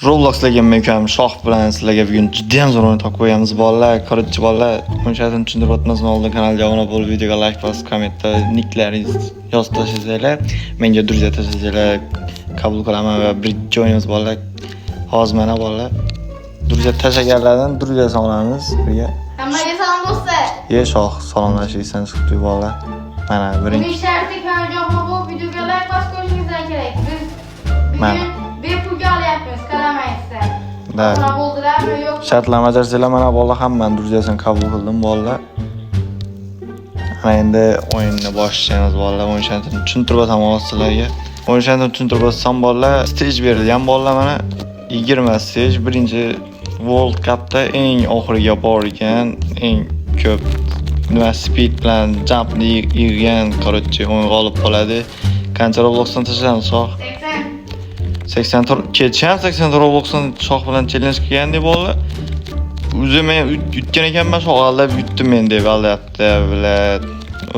Roblox'dagi mükemmel shoh bilan sizlarga bugun juda ham zo'r o'yin topib qo'yamiz bolalar. Ko'rchi bolalar, o'yinlarni tushuntirib o'tmasdan oldin kanalga obuna bo'lib, videoga like bosib, kommentda nicklaringiz yozib tashlanglar. Menga druziya tashlanglar. Qabul qilaman va birinchi o'yinimiz bolalar. Hozir mana bolalar. Druziya tashlaganlardan druziya salomlamiz birga. Hammaga salom do'stlar. Ye shoh salomlashishdan chiqdi bolalar. Mana birinchi. Buning sharti kanalga obuna bo'lib, videoga like bosib qo'yishingizdan kerak. Biz bugun bepulga olyapmiz, qaramaysiz. Da. Obuna bo'ldilarmi yo'q? Shartlar bajarsanglar mana bolalar hamma druziyasini qabul qildim bolalar. Ana endi o'yinni boshlaymiz bolalar. O'yinni tushuntirib o'taman sizlarga. O'yinni tushuntirib o'tsam bolalar, stage berilgan bolalar mana 20 stage birinchi World Cupda eng oxiriga borgan, eng ko'p nima speed bilan jumpni yig'gan qarochi o'yin g'olib bo'ladi. Qancha Robloxdan tashlamiz shoh? 80 kecham 80 Robloxdan shoh bilan challenge qilgandek bolalar. O'zi men yutgan ekanman, shoh aldab yutdim men deb aldapti bilat.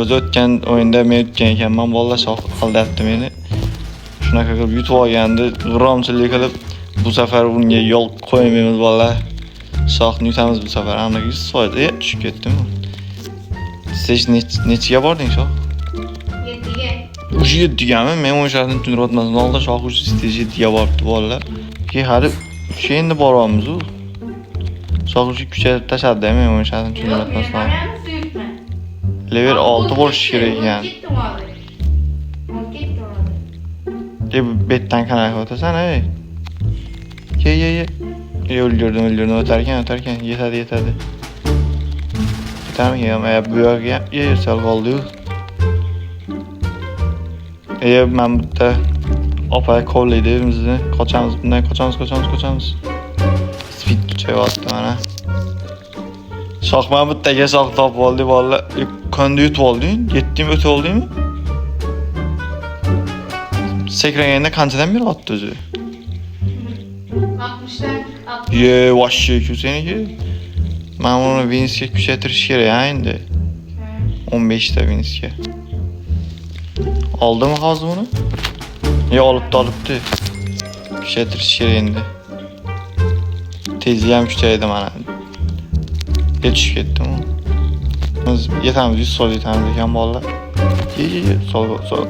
O'zi o'tgan o'yinda men yutgan ekanman bolalar, shoh aldapti meni. Shunaqa qilib yutib olgandi, g'irromchilik qilib bu safar unga yo'l qo'ymaymiz bolalar. Shohni yutamiz bu safar. Aniq 100% tushib ketdim. Siz nechiga bording shoh? 7ga. Uji 7gami? Men o'sharni tushuntirib o'tmasdan oldin shoh uji stage 7ga boribdi bolalar. Ki hali shu endi boryapmiz u. Shoh uji kuchaytirib tashladi, men o'sharni tushuntirib o'tmasdan oldin. Level 6 bo'lishi kerak ekan. Deb betdan qanaqa o'tasan, ey? Ye. O'ldirdim o'tarkan, yetadi. Yetarmi? Bu yerga sal qoldi-yu. Men bitta opa kovlaydi bizni. Qochamiz bundan, qochamiz. Speed kuchayapti mana. Shoh men bittaga shoh topib oldi bolalar. Qanday yutib olding? 7 o'tib oldingmi? Sekraganda qanchadan beri otdi o'zi? 60dan. Ye, vashshi ku seniki. Men uni Vince'ga kuchaytirish kerak endi. 15 ta Vince'ga. Oldimi hozir buni? Yo, olibdi. Kuchaytirish kerak endi. Tezli ham kuchaydi mana. Yetishib ketdim. Biz yetamiz, 100% yetamiz ekan bolalar. Ye, sol.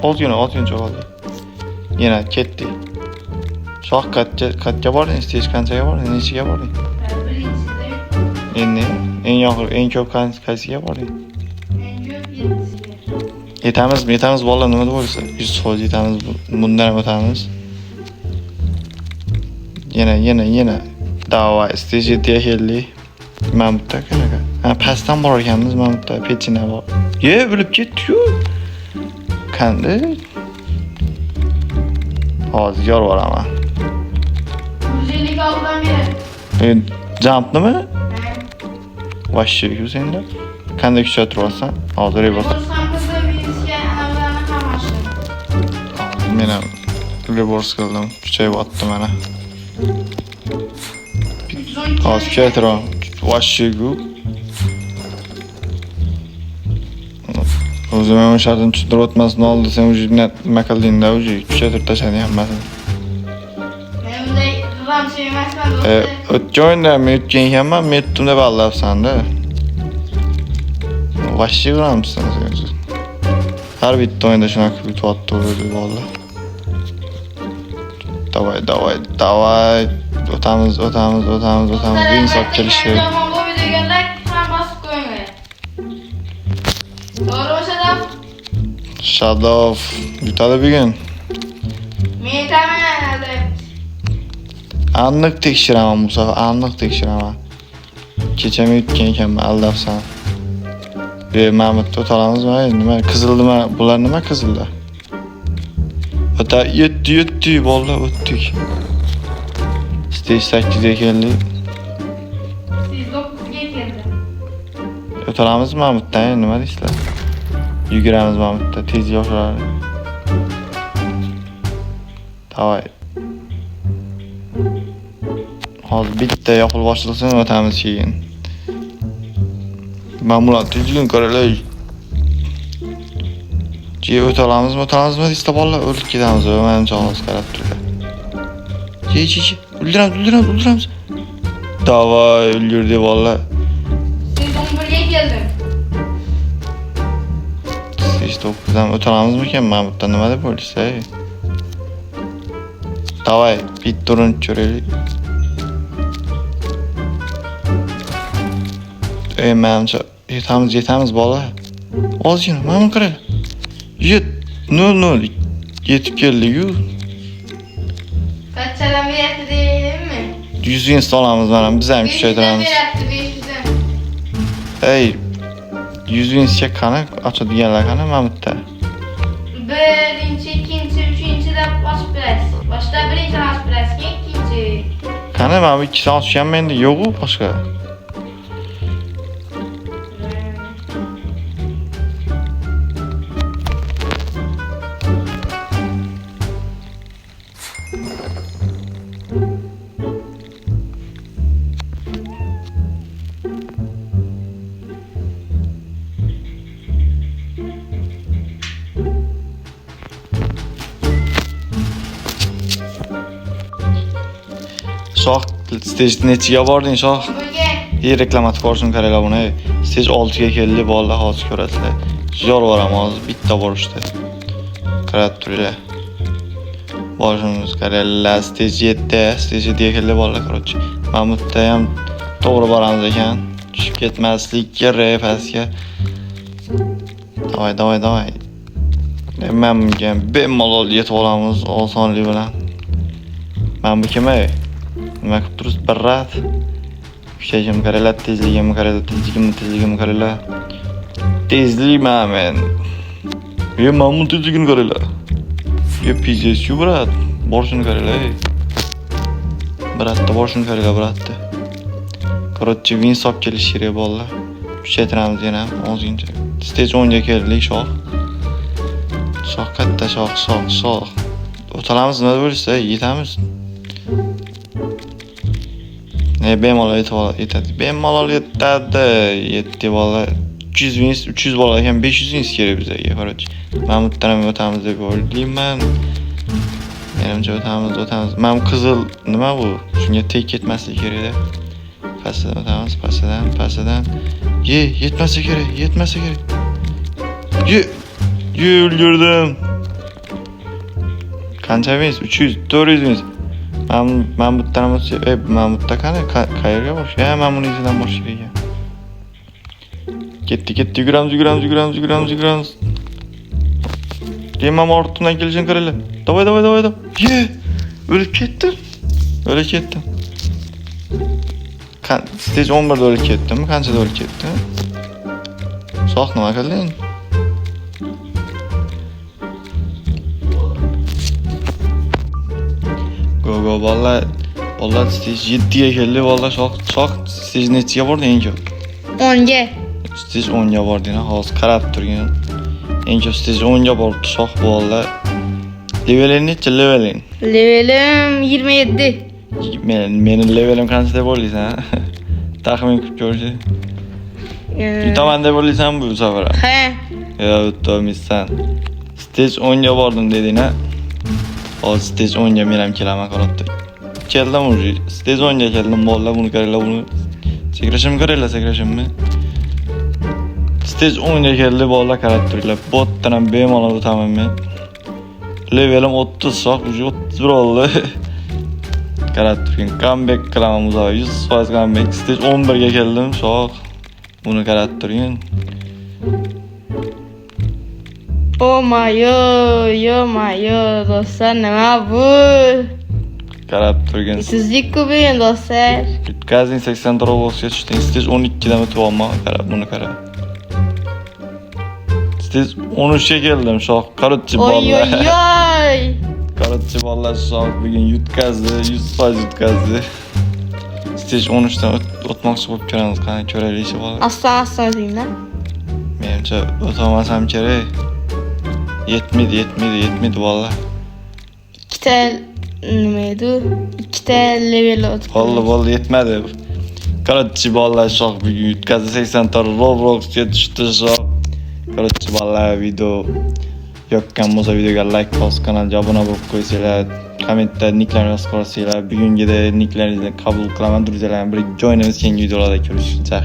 Ozgina qoldi. Yana ketdik. Shoh qatga bording, stage qanchaga bording, nechiga bording? Endi eng ko'p qaysiga bording? Yetamiz bolalar, nima bo'lsa 100% yetamiz. Bundan ham o'tamiz. Yana. Davay, stage 7ga keldik. Men bitta qanaqa? Pastdan borar ekanmiz, men bitta pechina bor. Ye, bilib ketdi-ku. Qanday? Hozir yor boraman. 156dan beri. Jumpnimi? Vashshi ku senda. Qanday kuchaytiryapsan? Hozir reverse. Men ham reverse qildim. Kuchayapti mana. Hozir kuchaytiraman. Vashshi ku. O'zi men o'shardan tushuntirib o'tmasdan oldin sen o'zi nima qildingda o'zi kuchaytirib tashlading hammasini. Men bunday g'irromchi emasman do'stlar. O'tgan o'yinda men yutgan ekanman, men yutdim deb aldabsan-da. Vashshi g'irromchisan sen o'zi. Har bitta o'yinda shunaqa yutyapti o'zi bolalar. Davay. O'tamiz. Vince olib kelishi. Shadow yutadi bugun. Men ta'minlanadi. Aniq tekshiraman bu safar, Kecha men yutgan ekanman, aldabsan. Mamutni o'talamizmi? Nima qizildimi? Bular nima qizildi? O'ta 7 bolalar o'tdik. Stage 8ga keldik. Siz 9ga keldi. O'talamizmi Mamutdan? Nima deysizlar? Yuguramiz Mamutda, tez yoshlarni. Davay. Hozir bitta yoqil boshliqsin o'tamiz keyin. Men bular tezgin qaralay. O'talamizmi deysizlar bolalar? O'lib ketamiz, menimcha hozir qarab turadi. Ye. Öldüremiz. Davay öldürdü valla. Siz 11'e geldim. Siz 9'dan ötəlamız mıken Mahmut'tan nima deb o'ylasa? Davay bitta urun ko'raylik. Menimcha yetamiz bola. Ozgina mana qarang. 0-0 yetib keldik-ku. Kaçadan beryapti deydimmi? 100 insta olamiz mana biz ham 500'dan kuchaytiramiz. beryapti 500'dan. Ey 100 insta qani ochadiganlar qani Mahmutda? Birinchi, ikkinchi, uchinchi deb ochib berasiz. Boshda birinchini ochib berasiz, keyin ikkinchi. Qani mana bu ikkisini ochganman endi yo'q-ku boshqa. Shoh stage nechiga bording Shoh? 11'ga. Reklamat ko'rishni qaranglar buni. Stage 6ga keldi bolalar hozir ko'rasizlar. Jorvar ham hozir bitta borishdi. Qarab turinglar. Borishimiz qaranglar stage 7, stage 7ga keldi bolalar короче. Mahmutda ham to'g'ri boramiz ekan. Tushib ketmaslik kerak pastga. Davay. Men bunga bemalol yetib olamiz osonlik bilan. Men bu kim ey? Nima qilib turibsiz? Birrat. Kuchayishim qaranglar, tezligimni qaranglar, tezligimni qaranglar. Tezlikman men. Mana bu tezligini qaranglar. Pizdes-ku brat. Borishini qaranglar. Bratda borishini qaranglar, bratda. Короче, win solib kelish kerak bolalar. Kuchaytiramiz yana ozgincha. Stage 10ga keldik Shoh. Shoh katta shoh. O'talamiz nima bo'lsa, yetamiz. Bemalol yetadi. Bemalol yetadi. Yetdi bola. 200 wins, 300 bola ekan 500 wins kerak bizga, короче. Mahmutdan ham o'tamiz deb o'ylayman. Menimcha o'tamiz. Men qizil nima bu? Shunga tek ketmaslik kerak-da. Pastdan o'tamiz, pastdan. Yetmasa kerak. O'ldirdim. Qancha wins? 300, 400 wins. Men butdan o'tsa, men butta qani qayerga borish? Men buni izidan borish kerak. Ketdi, yuguramiz. Demam ortidan kelishini qaranglar. Davay. O'lib ketdim. Stage 11da o'lib ketdimmi? Qanchada o'lib ketdim? Shoh nima qilding? Go bolalar stage 7ga keldi bolalar. Shoh stage nechiga bordi eng ko'p? 10'ga. Stage 10ga bordi, hozir qarab turgan. Eng ko'p stage 10ga bordi Shoh bolalar. Leveling necha leveling? Levelim 27. Meni levelim qancha deb o'ylaysan? Taxmin qilib ko'rchi. Yutaman deb o'ylaysan bu safar? Ha. Yo, yutolmaysan. Stage 10ga bordim deding-a? Hozir stage 10ga men ham kelaman qarabdi. Keldim уже. Stage 10ga keldim bolalar, buni qaranglar, buni. Sakrashimmi? Stage 10ga keldi bolalar, qarab turinglar. Botdan ham bemalol o'taman men. Levelim 30 Shoh, уже 31 oldi. Qarab turing, comeback qilaman muzoy, 100% comeback. Stage 11ga keldim Shoh. Buni qarab turing. Oh my god, do'stlar, nima bu? Qarab turgan. Sizlik ko'paygan do'stlar. Yutkazing 80 Robloxga tushding. Stage 12dan o'tib olma. Qarab, buni qarab. Stage 13ga keldim Shoh. Qarotchi bolalar. Oy. Qarotchi bolalar Shoh bugun yutkazdi, 100% yutkazdi. Stage 13dan o'tmoqchi bo'lib ko'ramiz, qani ko'raylik bolalar. Aslan dinglar. Menimcha o'tolmasam kerak. Yetmedi bolalar. Ikkita nima edi? Ikkita level o'tib. Bo'ldi, yetmadi. Qarotchi bolalar Shoh bugun yutkazdi, 80 ta Robloxga tushdi Shoh. Qarotchi bolalar video yoqqan bo'lsa videoga like bosib, kanalga obuna bo'lib qo'ysanglar. kommentda nicklarni yozib qo'ysanglar, bugungidek nicklaringizni qabul qilaman. Druzyalarim, bir joinimiz keyingi videolarda ko'rishguncha.